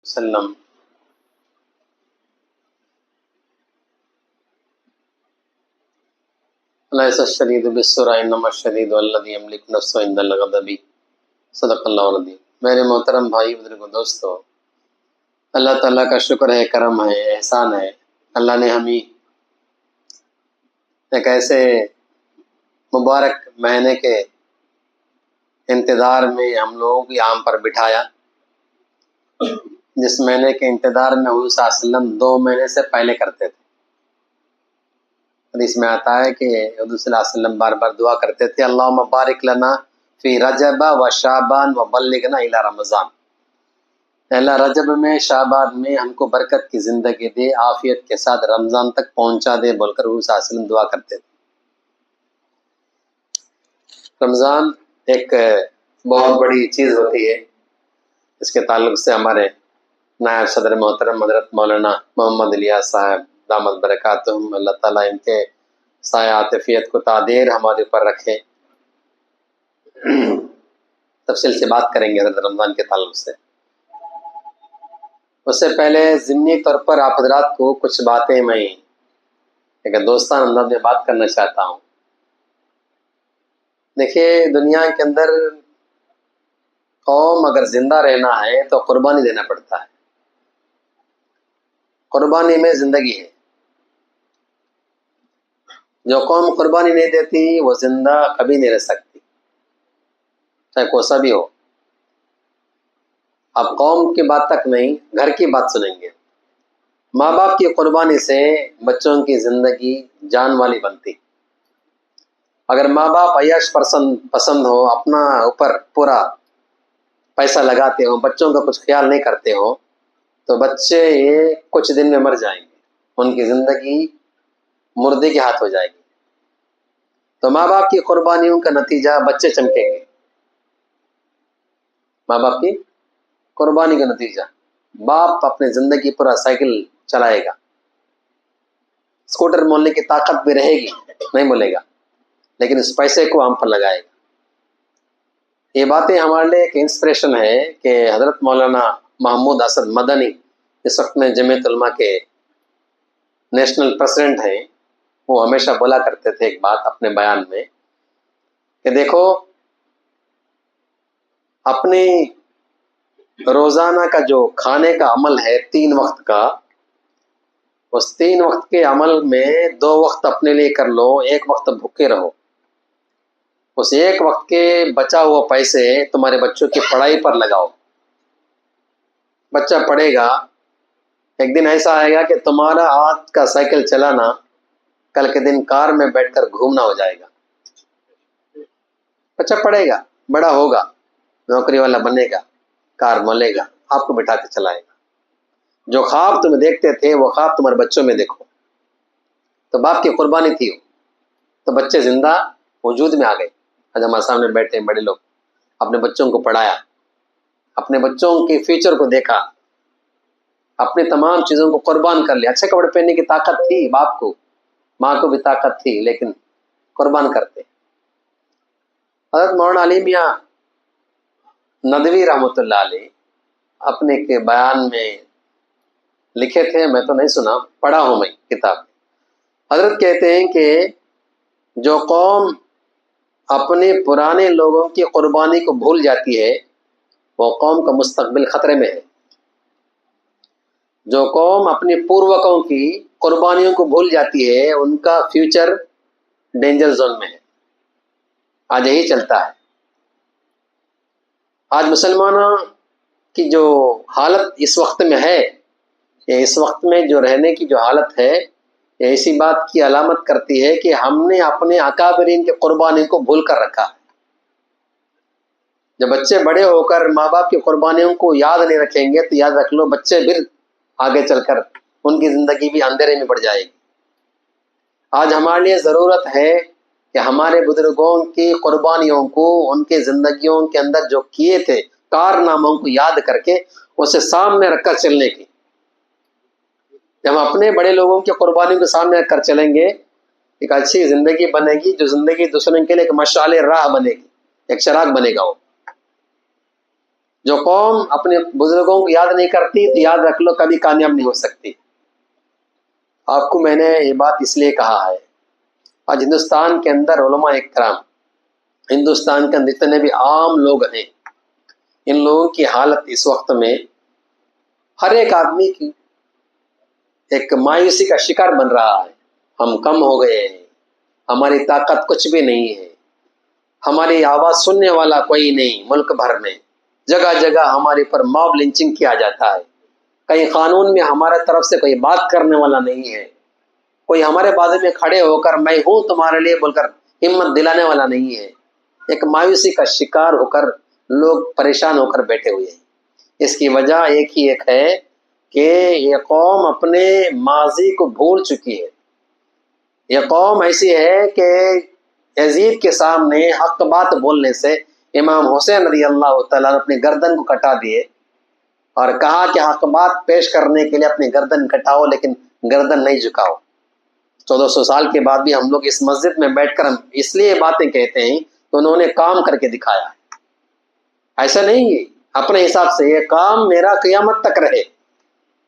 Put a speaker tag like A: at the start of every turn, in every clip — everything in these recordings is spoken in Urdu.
A: وسلم. ليس الشديد بالسرعة انما الشديد الذي يملك نفسه عند الغضب. صدق اللہ العظیم. میرے محترم بھائی بزرگوں دوستو، اللہ تعالیٰ کا شکر ہے، کرم ہے، احسان ہے. اللہ نے ہمیں ایک ایسے مبارک مہینے کے انتظار میں ہم لوگوں کو یہاں پر بٹھایا، جس مہینے کے انتظار میں حضور صلی اللہ علیہ وسلم 2 مہینے سے پہلے کرتے تھے. حدیث میں آتا ہے کہ حضور صلی اللہ علیہ وسلم بار بار دعا کرتے تھے، اللہم بارک لنا فی رجب و شعبان و بلغنا الی رمضان. اللہ رجب میں، شعبان میں ہم کو برکت کی زندگی دے، عافیت کے ساتھ رمضان تک پہنچا دے بول کر حضور صلی اللہ علیہ وسلم دعا کرتے تھے. رمضان ایک بہت بڑی چیز ہوتی ہے. اس کے تعلق سے ہمارے نائب صدر محترم حضرت مولانا محمد الیاس صاحب دامت برکاتہم، اللہ تعالیٰ ان کے سایہ عاطفیت کو تعدیر ہمارے اوپر رکھے، تفصیل سے بات کریں گے حضرت رمضان کے تعلق سے. اس سے پہلے ضمنی طور پر آپ حضرات کو کچھ باتیں میں ایک دوستانہ انداز میں بات کرنا چاہتا ہوں. دیکھیے، دنیا کے اندر قوم اگر زندہ رہنا ہے تو قربانی دینا پڑتا ہے. قربانی میں زندگی ہے. جو قوم قربانی نہیں دیتی وہ زندہ کبھی نہیں رہ سکتی، چاہے کوسا بھی ہو. اب قوم کی بات تک نہیں، گھر کی بات سنیں گے. ماں باپ کی قربانی سے بچوں کی زندگی جان والی بنتی. اگر ماں باپ عیاش پسند ہو، اپنا اوپر پورا پیسہ لگاتے ہو، بچوں کا کچھ خیال نہیں کرتے ہو، تو بچے یہ کچھ دن میں مر جائیں گے. ان کی زندگی مردے کے ہاتھ ہو جائے گی. تو ماں باپ کی قربانیوں کا نتیجہ بچے چمکیں گے. ماں باپ کی قربانی کا نتیجہ، باپ اپنی زندگی پورا سائیکل چلائے گا. اسکوٹر مولنے کی طاقت بھی رہے گی، نہیں مولے گا، لیکن اس پیسے کو ہم پر لگائے گا. یہ باتیں ہمارے لیے ایک انسپریشن ہے کہ حضرت مولانا محمود اسد مدنی اس وقت میں جمعیت علماء کے نیشنل پریزیڈنٹ ہیں. وہ ہمیشہ بولا کرتے تھے ایک بات اپنے بیان میں کہ دیکھو، اپنی روزانہ کا جو کھانے کا عمل ہے 3 وقت کا، اس 3 وقت کے عمل میں 2 وقت اپنے لیے کر لو، 1 وقت بھوکے رہو. اس 1 وقت کے بچا ہوا پیسے تمہارے بچوں کی پڑھائی پر لگاؤ. بچہ پڑھے گا، ایک دن ایسا آئے گا کہ تمہارا آج کا سائیکل چلانا کل کے دن کار میں بیٹھ کر گھومنا ہو جائے گا. بچہ پڑھے گا، بڑا ہوگا، نوکری والا بنے گا، کار مولے گا، آپ کو بٹھا کے چلائے گا. جو خواب تم دیکھتے تھے وہ خواب تمہارے بچوں میں دیکھو. تو باپ کی قربانی تھی، تو بچے زندہ وجود میں آ گئے. آج ہمارے سامنے بیٹھے بڑے لوگ، اپنے بچوں کو پڑھایا، اپنے بچوں کے فیوچر کو دیکھا، اپنی تمام چیزوں کو قربان کر لیا. اچھے کپڑے پہننے کی طاقت تھی باپ کو، ماں کو بھی طاقت تھی، لیکن قربان کرتے. حضرت مولانا علی میاں ندوی رحمۃ اللہ علیہ اپنے کے بیان میں لکھے تھے، میں تو نہیں سنا، پڑھا ہوں میں کتاب. حضرت کہتے ہیں کہ جو قوم اپنے پرانے لوگوں کی قربانی کو بھول جاتی ہے وہ قوم کا مستقبل خطرے میں ہے. جو قوم اپنے پوروکوں کی قربانیوں کو بھول جاتی ہے ان کا فیوچر ڈینجر زون میں ہے. آج یہی چلتا ہے. آج مسلمانوں کی جو حالت اس وقت میں ہے، اس وقت میں جو رہنے کی جو حالت ہے، یہ اسی بات کی علامت کرتی ہے کہ ہم نے اپنے اکابرین کی قربانی کو بھول کر رکھا. جب بچے بڑے ہو کر ماں باپ کی قربانیوں کو یاد نہیں رکھیں گے تو یاد رکھ لو بچے پھر آگے چل کر ان کی زندگی بھی اندھیرے میں بڑھ جائے گی. آج ہمارے لیے ضرورت ہے کہ ہمارے بزرگوں کی قربانیوں کو، ان کی زندگیوں کے اندر جو کیے تھے کارناموں کو یاد کر کے اسے سامنے رکھ کر چلنے کی. جب ہم اپنے بڑے لوگوں کی قربانی کو سامنے رکھ کر چلیں گے، ایک اچھی زندگی بنے گی، جو زندگی دوسروں کے لیے ایک مشعل راہ بنے گی، ایک چراغ بنے گا. وہ جو قوم اپنے بزرگوں کو یاد نہیں کرتی تو یاد رکھ لو کبھی کامیاب نہیں ہو سکتی۔ آپ کو میں نے یہ بات اس لیے کہا ہے، آج ہندوستان کے اندر علماء اکرام، ہندوستان کے اندر جتنے بھی عام لوگ ہیں، ان لوگوں کی حالت اس وقت میں ہر ایک آدمی کی ایک مایوسی کا شکار بن رہا ہے۔ ہم کم ہو گئے ہیں، ہماری طاقت کچھ بھی نہیں ہے، ہماری آواز سننے والا کوئی نہیں، ملک بھر میں جگہ جگہ ہمارے پر موب لنچنگ کیا جاتا ہے، کہیں قانون میں ہمارے طرف سے کوئی بات کرنے والا نہیں ہے، کوئی ہمارے بازو میں کھڑے ہو کر میں ہوں تمہارے لیے بول کر ہمت دلانے والا نہیں ہے۔ ایک مایوسی کا شکار ہو کر لوگ پریشان ہو کر بیٹھے ہوئے ہیں۔ اس کی وجہ ایک ہی ایک ہے کہ یہ قوم اپنے ماضی کو بھول چکی ہے۔ یہ قوم ایسی ہے کہ یزید کے سامنے حق بات بولنے سے امام حسین رضی اللہ تعالیٰ اپنی گردن کو کٹا دیے اور کہا کہ حق بات پیش کرنے کے لیے اپنی گردن کٹاؤ لیکن گردن نہیں جھکاؤ۔ 1400 سال کے بعد بھی ہم لوگ اس مسجد میں بیٹھ کر ہم اس لیے باتیں کہتے ہیں کہ انہوں نے کام کر کے دکھایا ہے۔ ایسا نہیں ہے، اپنے حساب سے یہ کام میرا قیامت تک رہے،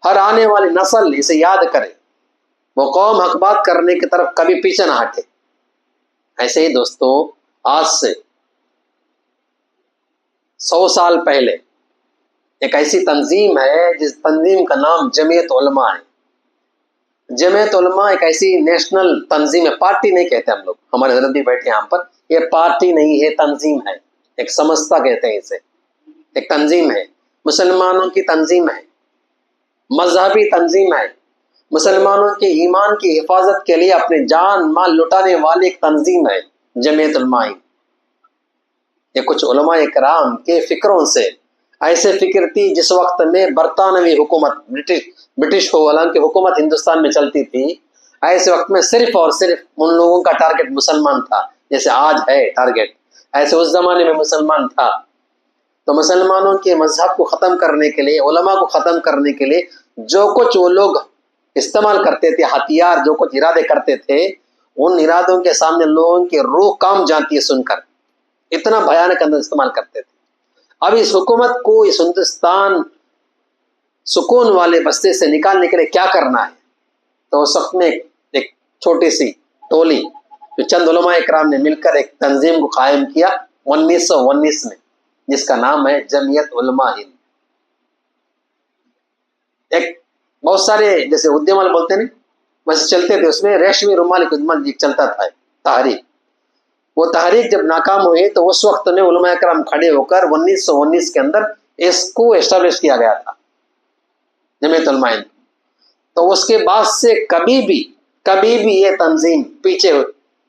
A: ہر آنے والی نسل اسے یاد کرے، وہ قوم حق بات کرنے کی طرف کبھی پیچھے نہ ہٹے۔ ایسے ہی دوستو، آج سے 100 سال پہلے ایک ایسی تنظیم ہے جس تنظیم کا نام جمعیت علماء ہے۔ جمعیت علماء ایک ایسی نیشنل تنظیم ہے، پارٹی نہیں کہتے ہم لوگ، ہمارے حضرت بھی بیٹھے یہاں پر، یہ پارٹی نہیں ہے، تنظیم ہے، ایک سمجھتا کہتے ہیں اسے، ایک تنظیم ہے، مسلمانوں کی تنظیم ہے، مذہبی تنظیم ہے، مسلمانوں کے ایمان کی حفاظت کے لیے اپنے جان مال لٹانے والی ایک تنظیم ہے جمعیت علماء۔ یہ کچھ علماء کرام کے فکروں سے، ایسے فکر تھی جس وقت میں برطانوی حکومت، برٹش کی حکومت ہندوستان میں چلتی تھی، ایسے وقت میں صرف اور صرف ان لوگوں کا ٹارگٹ مسلمان تھا، جیسے آج ہے ٹارگٹ، ایسے اس زمانے میں مسلمان تھا۔ تو مسلمانوں کے مذہب کو ختم کرنے کے لیے، علماء کو ختم کرنے کے لیے جو کچھ وہ لوگ استعمال کرتے تھے، ہتھیار، جو کچھ ارادے کرتے تھے، ان ارادوں کے سامنے لوگوں کی روح کام جاتی ہے سن کر، اتنا بھیانک انداز استعمال کرتے تھے۔ اب اس حکومت کو اس ہندوستان سکون والے بستے سے نکالنے کے لیے کیا کرنا ہے؟ تو اس وقت میں ایک چھوٹی سی ٹولی جو چند علماء اکرام نے مل کر ایک تنظیم کو قائم کیا 1919 میں، جس کا نام ہے جمعیت علماء ہند۔ ایک بہت سارے جیسے ادیمال بولتے ہیں ویسے چلتے تھے، اس میں ریشمی رومال خدمت چلتا تھا تحریک۔ وہ تحریک جب ناکام ہوئی تو اس وقت میں علماء اکرام کھڑے ہو کر 1919 کے اندر اس کو اسٹیبلش کیا گیا تھا جمعیت علماء ہند۔ تو اس کے بعد سے کبھی بھی یہ تنظیم پیچھے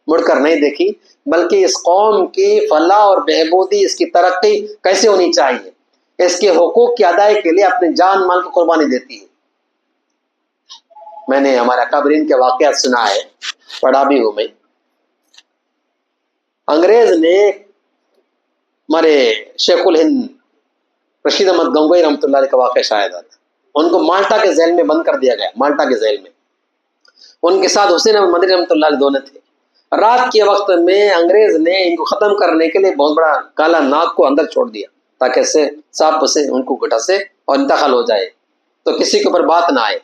A: مڑ کر نہیں دیکھی، بلکہ اس قوم کی فلاح اور بہبودی، اس کی ترقی کیسے ہونی چاہیے، اس کے حقوق کی ادائیگی کے لیے اپنے جان مال کو قربانی دیتی ہے۔ میں نے ہمارے اکابرین کے واقعات سنا ہے، پڑھا بھی ہوں میں۔ انگریز نے ہمارے شیخ الہند رشید احمد گنگوئی رحمۃ اللہ علیہ کا واقعہ شاہد آتا، ان کو مالٹا کے جیل میں بند کر دیا گیا، مالٹا کے جیل میں۔ ان کے ساتھ حسین احمد مدنی رحمۃ اللہ علیہ دونوں تھے۔ رات کے وقت میں انگریز نے ان کو ختم کرنے کے لیے بہت بڑا کالا ناگ کو اندر چھوڑ دیا تاکہ سے سانپ سے ان کو گھٹا سے اور انتقال ہو جائے تو کسی کے اوپر بات نہ آئے۔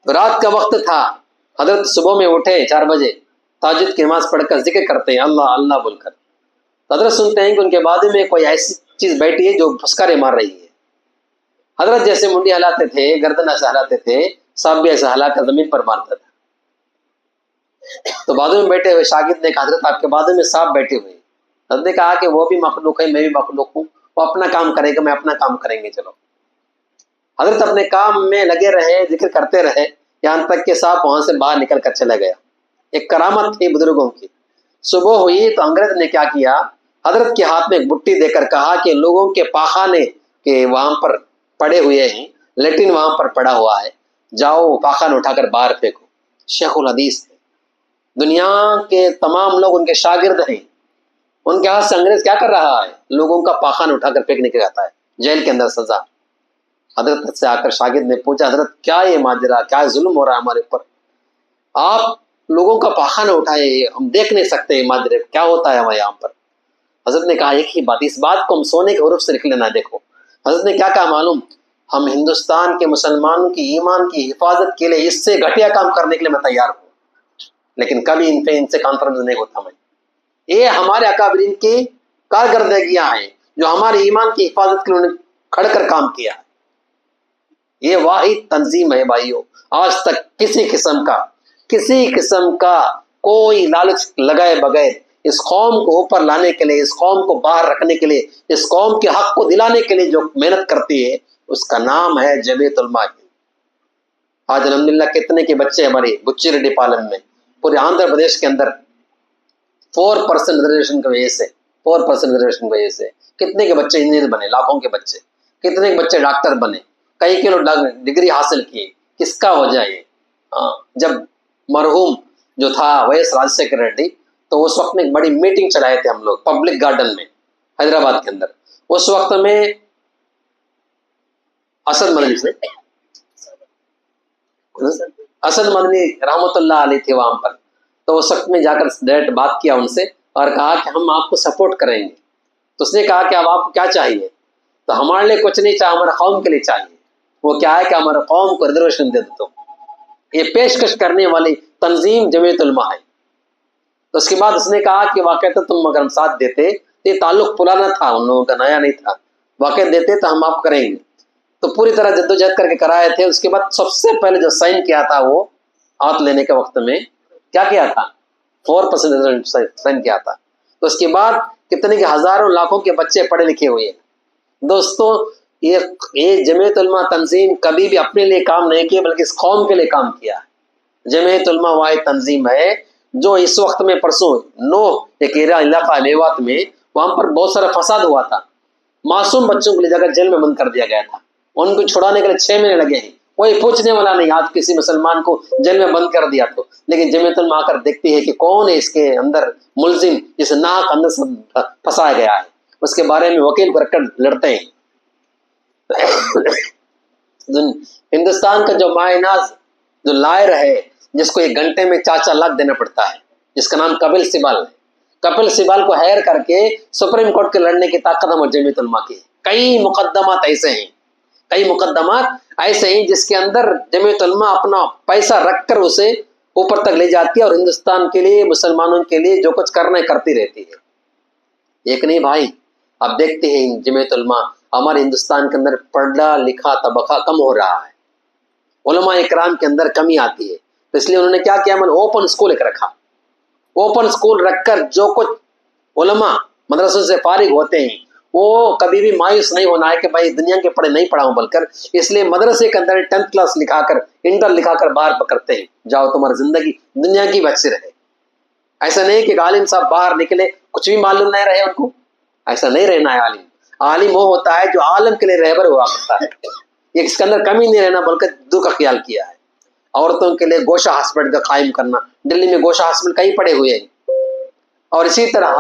A: تو رات کا وقت تھا، حضرت صبح میں اٹھے 4 بجے، تہجد کی نماز پڑھ کر ذکر کرتے ہیں اللہ اللہ بول کر۔ حضرت سنتے ہیں کہ ان کے بازو میں کوئی ایسی چیز بیٹھی ہے جو پھسکارے مار رہی ہے۔ حضرت جیسے منڈی ہلاتے تھے، گردن ایسے ہلاتے تھے، سانپ بھی ایسے ہلا کر زمین پر مارتا تھا۔ تو بازو میں بیٹھے ہوئے شاگرد نے کہا حضرت آپ کے بازو میں سانپ بیٹھے ہوئے۔ حضرت نے کہا کہ وہ بھی مخلوق ہے، میں بھی مخلوق ہوں، وہ اپنا کام کرے گا، میں اپنا کام کریں گے، چلو۔ حضرت اپنے کام میں لگے رہے، ذکر کرتے رہے، یہاں تک کہ سانپ وہاں سے باہر نکل کر چلا گیا۔ ایک کرامت تھی بزرگوں کی۔ صبح ہوئی تو انگریز نے کیا کیا، حضرت کے ہاتھ میں ایک بٹی دے کر کہا کہ لوگوں کے پاخانے کے وہاں پر پڑے ہوئے ہیں، لیٹرین وہاں پر پڑا ہوا ہے، جاؤ پاخانہ اٹھا کر باہر پھینکو۔ شیخ الحدیث ہے، دنیا کے تمام لوگ ان کے شاگرد ہیں، ان کے ہاتھ سے انگریز کیا کر رہا ہے، لوگوں کا پاخانہ اٹھا کر پھینکنے کے جاتا ہے، جیل کے اندر سزا۔ حضرت سے آ کر شاگرد نے پوچھا حضرت کیا یہ ماجرا، کیا ظلم ہو رہا ہے ہمارے اوپر، آپ لوگوں کا پاخانہ اٹھائے، ہم دیکھ نہیں سکتے یہ ماجرے کیا ہوتا ہے ہمارے یہاں پر۔ حضرت نے کہا ایک ہی بات، اس بات کو ہم سونے کے حروف سے لکھ لینا. دیکھو حضرت نے کیا کہا معلوم؟ ہم ہندوستان کے مسلمانوں کی ایمان کی حفاظت کے لیے اس سے گھٹیا کام کرنے کے لیے میں تیار ہوں، لیکن کبھی ان سے کانفرنس نہیں ہوتا. میں یہ ہمارے اکابرین کی کارکردگیاں ہیں جو ہمارے ایمان کی حفاظت کے لیے انہوں نے کھڑ کر کام کیا. یہ واحد تنظیم ہے بھائیو. آج تک کسی قسم کا کوئی لالچ لگائے بغیر اس قوم کو اوپر لانے کے لیے، اس قوم کو باہر رکھنے کے لیے، اس قوم کے حق کو دلانے کے لیے جو محنت کرتی ہے اس کا نام ہے جمعیت علماء. آج الحمدللہ کتنے کے بچے ہمارے بچی ریڈی پالم میں، پورے آندھرا پردیش کے اندر 4% ریزرویشن کی وجہ سے 4% ریزرویشن کی وجہ سے کتنے کے بچے انجینئر بنے، لاکھوں کے بچے، کتنے کے بچے ڈاکٹر بنے، کئی کلو ڈگری حاصل کیے. کس کا وجہ ہے؟ جب مرحوم جو تھا ویس راجشیکھر ریڈی، تو اس وقت میں ایک بڑی میٹنگ چلائے تھے ہم لوگ پبلک گارڈن میں حیدرآباد کے اندر. اس وقت میں اسد مدنی رحمۃ اللہ علیہ تھے وہاں پر. تو اس وقت میں جا کر ڈائریکٹ بات کیا ان سے اور کہا کہ ہم آپ کو سپورٹ کریں گے. تو اس نے کہا کہ اب آپ کو کیا چاہیے؟ تو ہمارے لیے کچھ نہیں چاہیے، ہمارے قوم کے لیے چاہیے. وہ کیا ہے کہ ہمارے قوم کو ریزرویشن دے دو. یہ پیشکش کرنے والی تنظیم جمعیت علماء ہے. تو اس کے بعد اس نے کہا کہ واقعہ تم اگر ہم ساتھ دیتے تو یہ تعلق پرانا تھا، ان لوگوں کا نیا نہیں تھا، واقع دیتے تو ہم آپ کریں گے. تو پوری طرح جدوجہد کر کے کرائے تھے. اس کے بعد سب سے پہلے جو سائن کیا تھا وہ ہاتھ لینے کے وقت میں کیا کیا تھا؟ 4% سائن کیا تھا. تو اس کے بعد کتنے کے ہزاروں لاکھوں کے بچے پڑھے لکھے ہوئے. دوستوں یہ جمعیت علماء تنظیم کبھی بھی اپنے لیے کام نہیں کیا بلکہ اس قوم کے لیے کام کیا. جمعیت علماء واحد تنظیم ہے جو اس وقت میں پرسوں ایک علاقہ میوات میں وہاں پر بہت سارا فساد ہوا تھا. معصوم بچوں کو لے جا کر جیل میں بند کر دیا گیا تھا. ان کو چھڑانے کے لیے 6 مہینے لگے ہیں. کوئی پوچھنے والا نہیں آج کسی مسلمان کو جیل میں بند کر دیا تو. لیکن جمعیت علماء آ کر دیکھتی ہے کہ کون ہے اس کے اندر ملزم، جس ناک اندر سے پھنسایا گیا ہے، اس کے بارے میں وکیل کو رکھ کر لڑتے ہیں. ہندوستان کا جو ماہ ناز جو لائر ہے جس کو 1 گھنٹے میں 4 لاکھ دینا پڑتا ہے، جس کا نام کپل سبال ہے، کپل سبال کو ہائر کر کے سپریم کورٹ کے لڑنے کی طاقت ہمارے جمعیت علماء کی. کئی مقدمات ایسے ہیں جس کے اندر جمعیت علماء اپنا پیسہ رکھ کر اسے اوپر تک لے جاتی ہے اور ہندوستان کے لیے، مسلمانوں کے لیے جو کچھ کرنا ہے کرتی رہتی ہے. ایک نہیں بھائی، اب دیکھتے ہیں جمعیت علماء ہمارے ہندوستان کے اندر پڑھا لکھا طبقہ کم ہو رہا ہے، علماء اکرام کے اندر کمی آتی ہے. تو اس لیے انہوں نے کیا کیا؟ میں نے اوپن اسکول ایک رکھا. اوپن اسکول رکھ کر جو کچھ علماء مدرسوں سے فارغ ہوتے ہیں وہ کبھی بھی مایوس نہیں ہونا ہے کہ بھائی دنیا کے پڑھے نہیں پڑھاؤں، بول کر اس لیے مدرسے کے اندر 10th کلاس لکھا کر انٹر لکھا کر باہر پکڑتے ہیں. جاؤ تمہاری زندگی دنیا کی بچ سے رہے. ایسا نہیں کہ عالم صاحب باہر نکلے کچھ بھی معلوم نہیں رہے ان کو. ایسا نہیں رہنا ہے. عالم وہ ہوتا ہے جو عالم کے لیے رہبر ہوا کرتا ہے. یہ اس کے اندر کمی نہیں رہنا بلکہ دو کا خیال کیا ہے. عورتوں کے لیے گوشہ ہاسپٹل کا قائم کرنا، دلی میں گوشہ ہاسپٹل کئی پڑے ہوئے ہیں. اور اسی طرح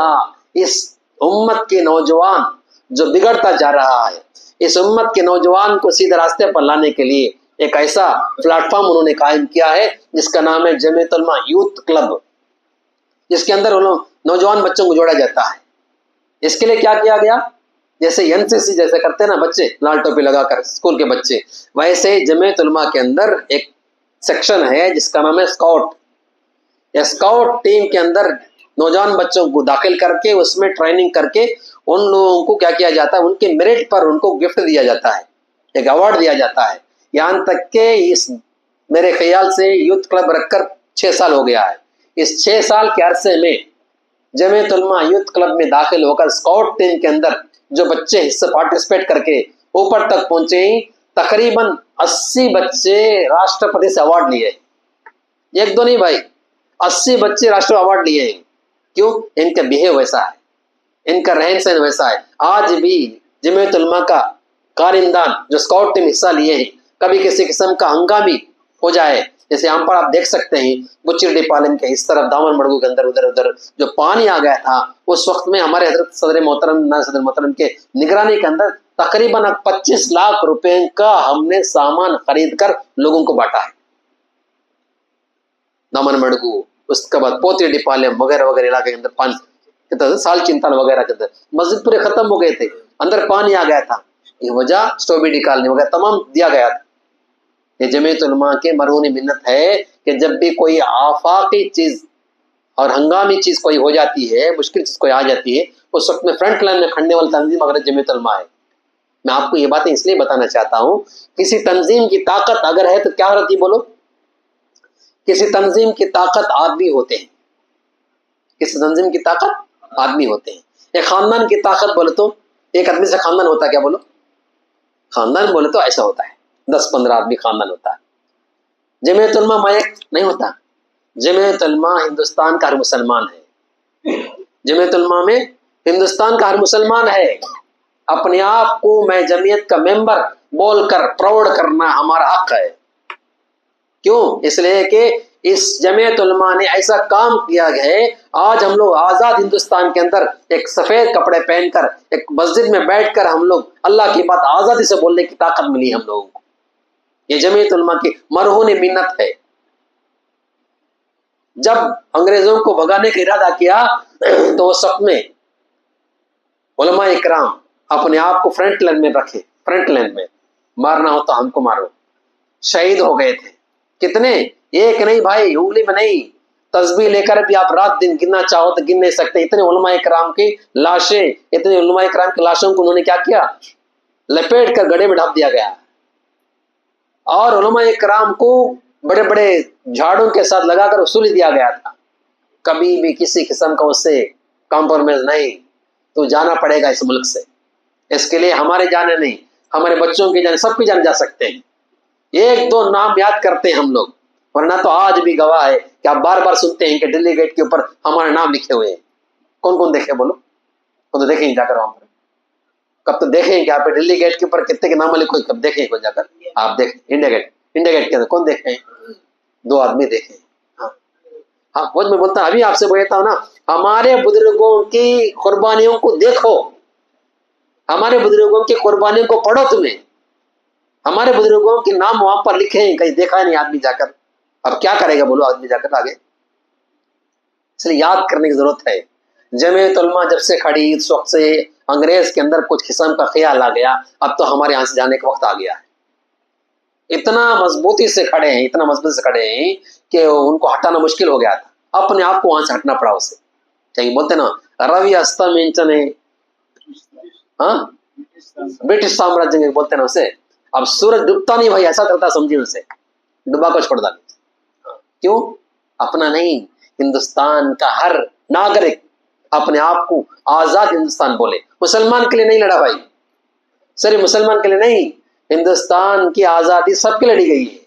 A: اس امت کے نوجوان جو بگڑتا جا رہا ہے، اس امت کے نوجوان کو سیدھے راستے پر لانے کے لیے ایک ایسا پلیٹ فارم انہوں نے قائم کیا ہے جس کا نام ہے جمعیت علماء یوتھ کلب، جس کے اندر نوجوان بچوں کو جوڑا جاتا ہے. اس کے لیے کیا کیا گیا؟ جیسے NCC جیسے کرتے ہیں نا بچے لال ٹوپی لگا کر اسکول کے بچے، ویسے جمعیت علماء کے اندر ایک سیکشن ہے جس کا نام ہے اسکاؤٹ. اسکاؤٹ ٹیم کے اندر نوجوان بچوں کو داخل کر کے اس میں ٹریننگ کر کے ان لوگوں کو کیا کیا جاتا ہے، ان کے میرٹ پر ان کو گفٹ دیا جاتا ہے، ایک ایوارڈ دیا جاتا ہے. یہاں تک کہ اس میرے خیال سے یوتھ کلب رکھ کر 6 سال ہو گیا ہے. اس 6 سال کے عرصے میں جمعیت علماء یوتھ کلب میں داخل ہو کر اسکاؤٹ ٹیم کے اندر جو بچے حصہ پارٹیسپیٹ کر کے اوپر تک پہنچے ہیں، تقریباً 80 بچے راشٹرپتی سے ایوارڈ لیے. ایک دو نہیں بھائی، 80 بچے راشٹر ایوارڈ لیے ہیں. کیوں؟ ان کا بیہیو ویسا ہے، ان کا رہن سہن ویسا ہے. آج بھی جمعیت علماء کا کارندان جو اسکاؤٹ ٹیم حصہ لیے ہیں، کبھی کسی قسم کا ہنگامی ہو جائے، جیسے یہاں پر آپ دیکھ سکتے ہیں بچی پالن کے اس طرف دامن مڑگو کے اندر ادھر جو پانی آ گیا تھا، اس وقت میں ہمارے حضرت صدر محترم کے نگرانی کے اندر تقریباً 25 لاکھ روپے کا ہم نے سامان خرید کر لوگوں کو بانٹا ہے. دامن مڑگو، اس کے بعد پوتی ڈپالم وغیرہ وغیرہ علاقے کے اندر سال چنتن وغیرہ کے اندر مسجد پورے ختم ہو گئے تھے، اندر پانی آ گیا تھا، یہ وجہ اسٹوبی نکالنے وغیرہ تمام دیا گیا تھا۔ یہ جمعیت علماء کے مرہون منت ہے کہ جب بھی کوئی آفاقی چیز اور ہنگامی چیز کوئی ہو جاتی ہے، مشکل چیز کوئی آ جاتی ہے، اس وقت میں فرنٹ لائن میں کھڑنے والی تنظیم اگر جمعیت علماء ہے۔ میں آپ کو یہ باتیں اس لیے بتانا چاہتا ہوں، کسی تنظیم کی طاقت اگر ہے تو کیا رہتی بولو؟ کسی تنظیم کی طاقت آدمی ہوتے ہیں، کسی تنظیم کی طاقت آدمی ہوتے ہیں۔ ایک خاندان کی طاقت بولے تو ایک آدمی سے خاندان ہوتا ہے، کیا بولو؟ خاندان بولے تو ایسا ہوتا ہے، 10-15 آدمی خاندان ہوتا ہے۔ جمعیت علماء مائک نہیں ہوتا، جمعیت علماء ہندوستان کا ہر مسلمان ہے۔ جمعیت علماء میں ہندوستان کا ہر مسلمان ہے۔ اپنے آپ کو میں جمعیت کا ممبر بول کر پراؤڈ کرنا ہمارا حق ہے۔ کیوں؟ اس لیے کہ اس جمعیت علماء نے ایسا کام کیا ہے، آج ہم لوگ آزاد ہندوستان کے اندر ایک سفید کپڑے پہن کر ایک مسجد میں بیٹھ کر ہم لوگ اللہ کی بات آزادی سے بولنے کی طاقت ملی ہم لوگوں کو۔ یہ جمعیت علماء کی مرہون منت ہے۔ جب انگریزوں کو بھگانے کا ارادہ کیا تو اس وقت میں علماء اکرام اپنے آپ کو فرنٹ لائن میں رکھے، فرنٹ لائن میں مارنا ہو تو ہم کو مارو، شہید ہو گئے تھے۔ کتنے؟ ایک نہیں بھائی، انگلی میں نہیں، تسبیح لے کر بھی آپ رات دن گننا چاہو تو گن نہیں سکتے۔ اتنے علماء کرام کی لاشیں، اتنے علماء کرام کی لاشوں کو انہوں نے کیا کیا؟ لپیٹ کر گڑھے میں ڈھک دیا گیا، اور علماء کرام کو بڑے بڑے جھاڑوں کے ساتھ لگا کر اصول دیا گیا تھا، کبھی بھی کسی قسم کا اس سے کمپرومائز نہیں، تو جانا پڑے گا اس ملک سے۔ اس کے لیے ہمارے جانے نہیں، ہمارے بچوں کی جانے، سب کی جانے جا سکتے ہیں۔ ایک دو نام یاد کرتے ہیں ہم لوگ، ورنہ تو آج بھی گواہ ہے کہ آپ بار بار سنتے ہیں کہ دلی گیٹ کے اوپر ہمارے نام لکھے ہوئے ہیں۔ کون کون دیکھے بولو؟ کون تو دیکھیں جا کر وہاں پر، کب تو دیکھیں کہ آپ دلی گیٹ کے اوپر کتنے کے نام لکھے، کب دیکھیں کو جا کر آپ دیکھیں۔ انڈیا گیٹ کے اندر کون دیکھیں؟ 2 آدمی دیکھیں۔ ہاں وہ میں بولتا ہوں، ابھی آپ سے بولتا ہوں نا، ہمارے بزرگوں کی قربانیوں کو دیکھو، ہمارے بزرگوں کی قربانیوں کو پڑھو، تمہیں ہمارے بزرگوں کے نام وہاں پر لکھے ہیں، کہیں دیکھا نہیں آدمی جا کر۔ اب کیا کرے گا بولو آدمی جا کر آگے؟ اس لیے یاد کرنے کی ضرورت ہے۔ جمعیت علماء جب سے کھڑی، اس وقت سے انگریز کے اندر کچھ قسم کا خیال آ گیا، اب تو ہمارے یہاں سے جانے کا وقت آ گیا ہے۔ اتنا مضبوطی سے کھڑے ہیں، اتنا مضبوطی سے کھڑے ہیں کہ ان کو ہٹانا مشکل ہو گیا تھا، اپنے آپ کو وہاں سے ہٹنا پڑا اسے۔ چاہیے بولتے نا روی استمنچنے، ہاں برٹش سامراجیہ بولتے نا اسے۔ اب سورج ڈوبتا نہیں بھائی، ایسا کرتا سمجھیے اسے، ڈبا کو چھوڑ ڈالے۔ کیوں؟ اپنا نہیں، ہندوستان کا ہر ناگرک اپنے آپ کو آزاد ہندوستان بولے۔ مسلمان کے لیے نہیں لڑا بھائی، صرف مسلمان کے لیے نہیں، ہندوستان کی آزادی سب کے لڑی گئی ہے۔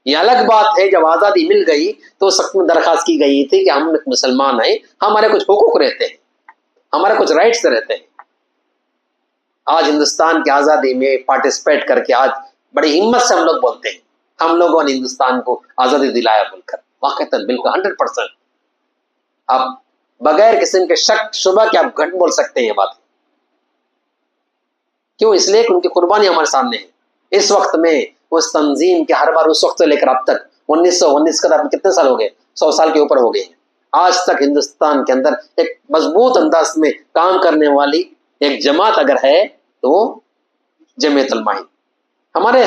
A: یہ الگ بات ہے جب آزادی مل گئی تو اس وقت میں درخواست کی گئی تھی کہ ہم مسلمان ہیں، ہمارے کچھ حقوق رہتے ہیں، ہمارے کچھ رائٹس رہتے ہیں۔ آج ہندوستان کی آزادی میں پارٹیسپیٹ کر کے آج بڑی ہمت سے ہم لوگ بولتے ہیں ہم لوگوں نے ہندوستان کو آزادی دلایا بول کر، واقعتاً بالکل 100%۔ آپ بغیر قسم کے شک شبہ کے آپ گھٹ بول سکتے ہیں یہ بات۔ کیوں؟ اس لیے کہ ان کی قربانی ہمارے سامنے ہے۔ اس وقت میں اس تنظیم کے ہر بار اس وقت سے لے کر اب تک 1919 کا کتنے سال ہو گئے؟ 100 سال کے اوپر ہو گئے ہیں۔ آج تک ہندوستان کے اندر ایک مضبوط انداز میں کام کرنے والی ایک جماعت اگر ہے تو وہ جمعیت علماء ہے۔ ہمارے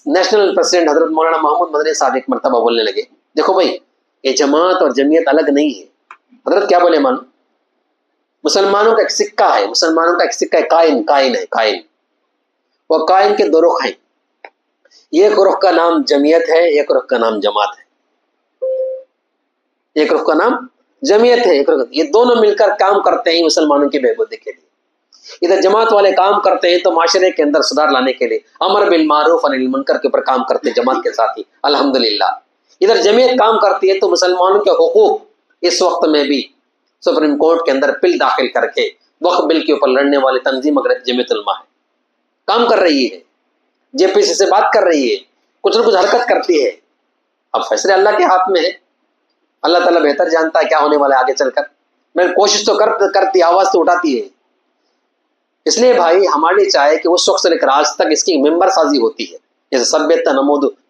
A: نیشنل پریزیڈنٹ حضرت مولانا محمود مدنی صاحب ایک مرتبہ بولنے لگے، دیکھو بھائی یہ جماعت اور جمعیت الگ نہیں ہے۔ حضرت کیا بولے مانو؟ مسلمانوں کا ایک سکہ ہے، مسلمانوں کا ایک سکہ ہے، کائن ہے، کائن۔ وہ کائن کے 2 رخ ہیں، ایک رخ کا نام جمعیت ہے، ایک رخ کا نام جماعت ہے۔ ایک رخ کا نام جمعیت ہے، ایک رخ، یہ دونوں مل کر کام کرتے ہیں مسلمانوں کی بہبودی کے لیے۔ ادھر جماعت والے کام کرتے ہیں تو معاشرے کے اندر سدھار لانے کے لیے، امر بالمعروف و نہی عن المنکر کے اوپر کام کرتے ہیں جماعت کے ساتھ ہی، الحمدللہ۔ ادھر جمعیت کام کرتی ہے تو مسلمانوں کے حقوق اس وقت میں بھی سپریم کورٹ کے اندر بل داخل کر کے وقف بل کے اوپر لڑنے والی تنظیم اگر جمعیت علماء ہے، کام کر رہی ہے، جے پی سی سے بات کر رہی ہے، کچھ نہ کچھ حرکت کرتی ہے۔ اب فیصلے اللہ کے ہاتھ میں ہے، اللہ تعالیٰ بہتر جانتا ہے کیا ہونے والا ہے آگے چل کر۔ میں کوشش تو کرتی، آواز تو اٹھاتی ہے۔ اس لیے بھائی ہمارے لیے چاہے کہ اس وقت سے لے کر آج تک اس کی ممبر سازی ہوتی ہے، جیسے سبیتا نمود